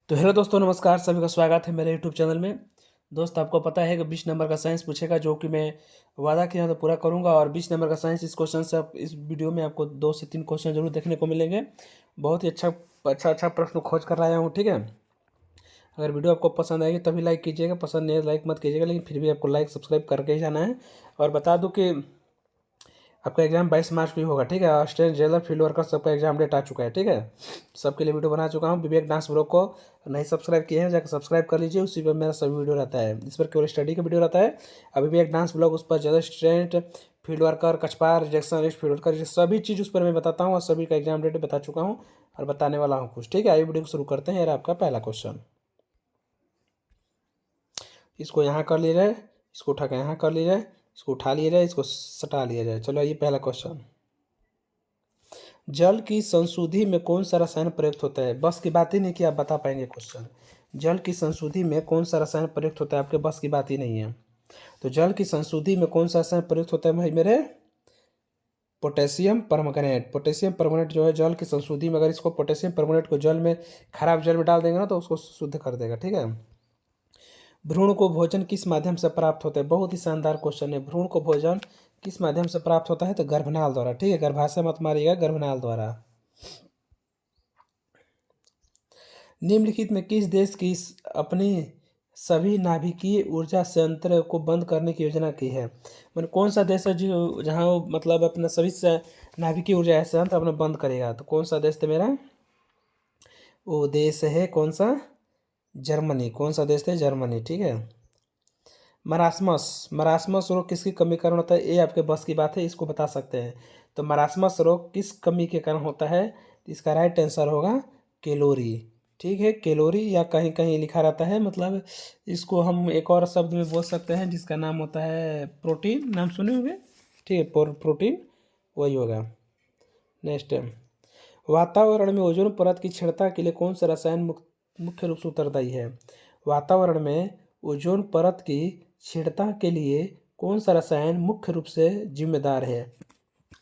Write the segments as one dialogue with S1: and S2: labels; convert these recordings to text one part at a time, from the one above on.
S1: तो हेलो दोस्तों, नमस्कार। सभी का स्वागत है मेरे यूट्यूब चैनल में। दोस्त, आपको पता है कि 20 नंबर का साइंस पूछेगा, जो कि मैं वादा किया तो पूरा करूंगा। और 20 नंबर का साइंस, इस क्वेश्चन से इस वीडियो में आपको 2 से 3 क्वेश्चन जरूर देखने को मिलेंगे। बहुत ही अच्छा प्रश्न खोज कर लाया हूँ, ठीक है। अगर वीडियो आपको पसंद आएगी तभी लाइक कीजिएगा, पसंद नहीं लाइक मत कीजिएगा, लेकिन फिर भी आपको लाइक सब्सक्राइब करके ही जाना है। और बता दूँ कि आपका एग्जाम 22 मार्च को ही होगा, ठीक है। असिस्टेंट जेलर फील्ड वर्कर सबका एग्जाम डेट आ चुका है, ठीक है। सबके लिए वीडियो बना चुका हूँ। विवेक डांस ब्लॉग को नहीं सब्सक्राइब किए हैं, जाकर सब्सक्राइब कर लीजिए। उसी पर मेरा सभी वीडियो रहता है। इस पर केवल स्टडी का वीडियो रहता है। अभी विवेक डांस ब्लॉग, उस पर जेलर स्टूडेंट, फील्ड वर्कर, कचपार, रिजेक्शन लिस्ट, फील्ड वर्कर, सभी चीज़ उस पर मैं बताता हूँ। और सभी का एग्जाम डेट बता चुका हूँ और बताने वाला हूँ कुछ, ठीक है। आइए वीडियो को शुरू करते हैं। आपका पहला क्वेश्चन, इसको यहाँ कर लिया जाए, इसको उठा कर यहाँ कर लिया जाए, इसको उठा लिया जाए, इसको सटा लिया जाए। चलो, ये पहला क्वेश्चन। जल की संशुद्धि में कौन सा रसायन प्रयुक्त होता है? बस की बात ही नहीं कि आप बता पाएंगे क्वेश्चन। जल की संशुद्धि में कौन सा रसायन प्रयुक्त होता है, आपके बस की बात ही नहीं है। तो जल की संशुद्धि में कौन सा रसायन प्रयुक्त होता है भाई मेरे? पोटेशियम परमंगनेट। पोटेशियम परमंगनेट जो है जल की संशुद्धि में, अगर इसको पोटेशियम परमंगनेट को जल में, खराब जल में डाल देंगे ना, तो उसको शुद्ध कर देगा, ठीक है। भ्रूण को भोजन किस माध्यम से प्राप्त होता है? बहुत ही शानदार क्वेश्चन है। भ्रूण को भोजन किस माध्यम से प्राप्त होता है? तो गर्भनाल द्वारा, ठीक है। गर्भाशय मत मारिएगा, गर्भनाल द्वारा। निम्नलिखित में किस देश की अपनी सभी नाभिकीय ऊर्जा संयंत्र को बंद करने की योजना की है? मैंने कौन सा देश है जो जहाँ वो मतलब अपना सभी से नाभिकीय ऊर्जा संयंत्र अपना बंद करेगा? तो कौन सा देश था मेरा? वो देश है कौन सा? जर्मनी। कौन सा देश है? जर्मनी, ठीक है। मरासमस। मरासमस रोग किसकी कमी के कारण होता है? ये आपके बस की बात है, इसको बता सकते हैं। तो मरासमस रोग किस कमी के कारण होता है? इसका राइट आंसर होगा कैलोरी, ठीक है। कैलोरी, या कहीं कहीं लिखा रहता है, मतलब इसको हम एक और शब्द में बोल सकते हैं जिसका नाम होता है प्रोटीन। नाम सुने होंगे, ठीक है। प्रोटीन वही होगा। नेक्स्ट है, वातावरण में ओजोन परत की क्षीणता के लिए कौन सा रसायन मुख्य रूप से उत्तरदायी है? वातावरण में ओजोन परत की क्षीणता के लिए कौन सा रसायन मुख्य रूप से जिम्मेदार है?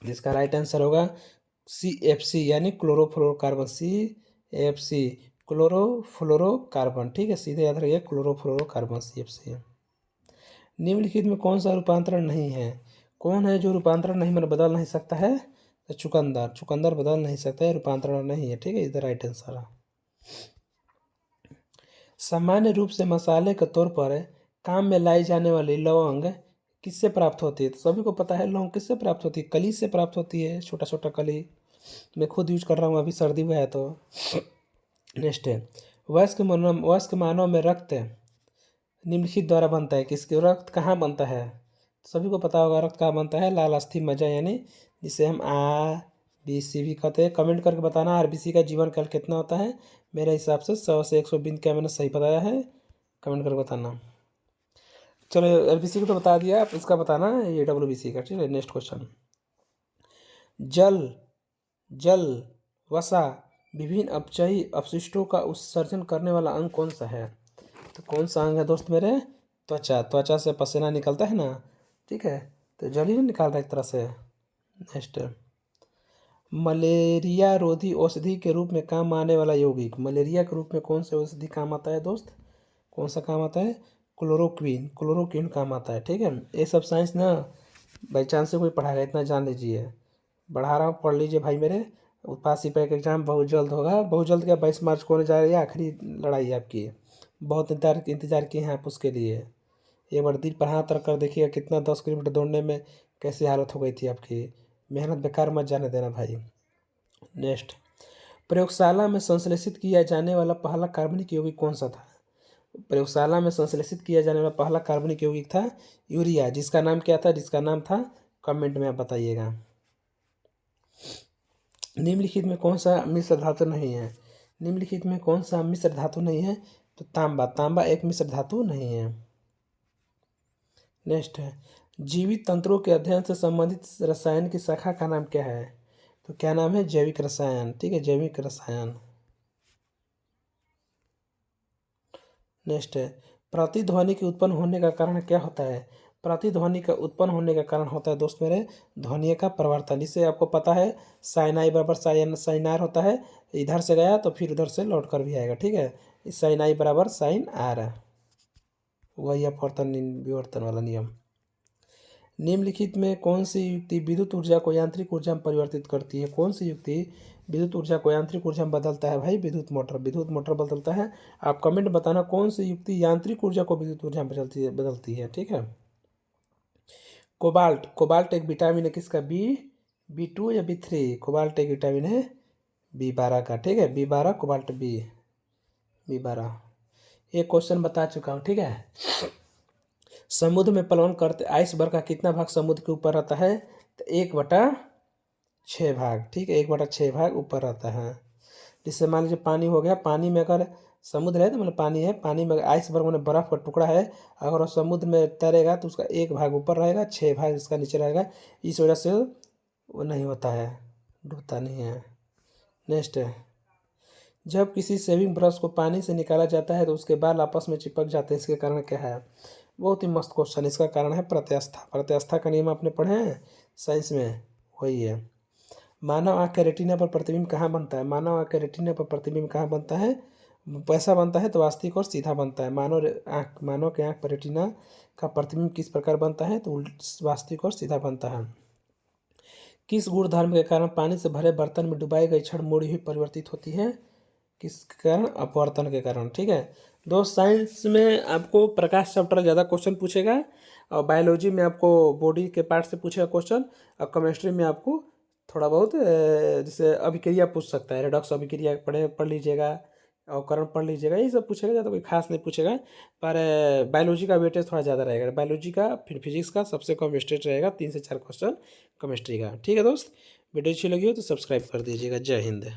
S1: जिसका राइट आंसर होगा CFC, यानी क्लोरोफ्लोरोकार्बन। CFC, क्लोरोफ्लोरोकार्बन, ठीक है। सीधे याद रखिए, क्लोरोफ्लोरोकार्बन, CFC। निम्नलिखित में कौन सा रूपांतरण नहीं है? कौन है जो रूपांतरण नहीं, मतलब बदल नहीं सकता है? तो चुकंदर। चुकंदर बदल नहीं सकता है, रूपांतरण नहीं है, ठीक है। इधर राइट आंसर है। सामान्य रूप से मसाले के तौर पर काम में लाई जाने वाली लौंग किससे प्राप्त होती है? तो सभी को पता है लौंग किससे प्राप्त होती है? कली से प्राप्त होती है, छोटा छोटा कली। मैं खुद यूज कर रहा हूँ, अभी सर्दी हुआ है तो। नेक्स्ट है, वयस्क मानव में रक्त निम्नलिखित द्वारा बनता है। किसके रक्त कहाँ बनता है? सभी को पता होगा रक्त कहाँ बनता है। लाल अस्थि मज्जा, यानी जिसे हम RBC भी कहते हैं। कमेंट करके बताना RBC का जीवन काल कितना होता है। मेरे हिसाब से 100 से 120 क्या मैंने सही बताया है? कमेंट करके बताना। चलो, RBC को तो बता दिया, आप इसका बताना ये WBC का, ठीक है। नेक्स्ट क्वेश्चन, जल जल वसा विभिन्न अपचयी अपशिष्टों का उत्सर्जन करने वाला अंग कौन सा है? तो कौन सा अंग है दोस्त मेरे? त्वचा। त्वचा से पसीना निकलता है ना, ठीक है। तो जल ही निकाल रहा है एक तरह से। नेक्स्ट, मलेरिया रोधी औषधि के रूप में काम आने वाला यौगिक। मलेरिया के रूप में कौन सा औषधि काम आता है दोस्त? कौन सा काम आता है? क्लोरोक्विन। क्लोरोक्विन काम आता है, ठीक है। ये सब साइंस ना बाई चांस से कोई पढ़ाएगा, इतना जान लीजिए। बढ़ा रहा हूँ, पढ़ लीजिए भाई मेरे। उत्पाद सिपाही का एग्जाम बहुत जल्द होगा, बहुत जल्द। क्या 22 मार्च को होने जा रही है, आखिरी लड़ाई है आपकी। बहुत इंतजार किए हैं आप उसके लिए। एक बार दिल पर हाथ रख कर देखिएगा कितना 10 किलोमीटर दौड़ने में कैसी हालत हो गई थी आपकी। मेहनत बेकार मत जाने देना भाई। नेक्स्ट, प्रयोगशाला में संश्लेषित किया जाने वाला पहला कार्बनिक यौगिक कौन सा था? प्रयोगशाला में संश्लेषित किया जाने वाला पहला कार्बनिक यौगिक था यूरिया। जिसका नाम क्या था? जिसका नाम था, कमेंट में आप बताइएगा। निम्नलिखित में कौन सा मिश्र धातु नहीं है? निम्नलिखित में कौन सा मिश्र धातु नहीं है? तो तांबा। तांबा एक मिश्र धातु नहीं है। नेक्स्ट है, जीवित तंत्रों के अध्ययन से संबंधित रसायन की शाखा का नाम क्या है? तो क्या नाम है? जैविक रसायन, ठीक है। जैविक रसायन। नेक्स्ट है, प्रतिध्वनि के उत्पन्न होने का कारण क्या होता है? प्रतिध्वनि का उत्पन्न होने का कारण होता है दोस्त मेरे, ध्वनि का परिवर्तन। इससे आपको पता है साइनाई बराबर साइनार होता है। इधर से गया तो फिर उधर से लौट कर भी आएगा, ठीक है। इस साइन आई बराबर साइन आर, वही अपवर्तन विवर्तन वाला नियम। निम्नलिखित में कौन सी युक्ति विद्युत ऊर्जा को यांत्रिक ऊर्जा में परिवर्तित करती है? कौन सी युक्ति विद्युत ऊर्जा को यांत्रिक ऊर्जा में बदलता है? भाई विद्युत मोटर बदलता है। आप कमेंट बताना कौन सी युक्ति यांत्रिक ऊर्जा को विद्युत ऊर्जा में बदलती है। ठीक है। कोबाल्ट एक विटामिन है किसका? B2 या B3? कोबाल्ट एक विटामिन है B12 का। ठीक है, B12 कोबाल्ट B12। एक क्वेश्चन बता चुका हूँ। ठीक है। समुद्र में प्लवन करते आइसबर्ग का कितना भाग समुद्र के ऊपर रहता है? तो 1/6 भाग। ठीक है, 1/6 भाग ऊपर रहता है। जिससे मान लीजिए पानी हो गया, पानी में अगर समुद्र है तो मतलब पानी है, पानी में आइसबर्ग मैंने बर्फ़ का टुकड़ा है, अगर वो समुद्र में तैरेगा तो उसका 1 भाग ऊपर रहेगा, 6 भाग इसका नीचे रहेगा। इस वजह से वो नहीं होता है, डूबता नहीं है। नेक्स्ट है, जब किसी सेविंग ब्रश को पानी से निकाला जाता है तो उसके बाल आपस में चिपक जाते हैं, इसके कारण क्या है? बहुत ही मस्त क्वेश्चन। इसका कारण है प्रत्यास्था का नियम आपने पढ़े हैं साइंस में, वही है। मानव आँख के रेटिना पर प्रतिबिंब कहाँ बनता है? मानव आँख के रेटिना पर प्रतिबिंब कहाँ बनता है? पैसा बनता है तो वास्तविक और सीधा बनता है। मानव के आँख पर रेटिना का प्रतिबिंब किस प्रकार बनता है? तो वास्तविक और सीधा बनता है। किस गुणधर्म के कारण पानी से भरे बर्तन में डुबाई गई छड़ मुड़ी हुई परिवर्तित होती है? किस कारण? अपवर्तन के कारण। ठीक है दोस्त, साइंस में आपको प्रकाश चैप्टर ज़्यादा क्वेश्चन पूछेगा, और बायोलॉजी में आपको बॉडी के पार्ट से पूछेगा क्वेश्चन, और केमिस्ट्री में आपको थोड़ा बहुत जैसे अभिक्रिया पूछ सकता है, रेडॉक्स अभिक्रिया पढ़ लीजिएगा, अवकरण पढ़ लीजिएगा, यही सब पूछेगा, ज़्यादा कोई खास नहीं पूछेगा। पर बायोलॉजी का वेटेज थोड़ा ज़्यादा रहेगा, बायोलॉजी का, फिर फिजिक्स का सबसे कम वेस्टेज रहेगा, 3 से 4 क्वेश्चन केमिस्ट्री का। ठीक है दोस्त, वीडियो अच्छी लगी हो तो सब्सक्राइब कर दीजिएगा। जय हिंद।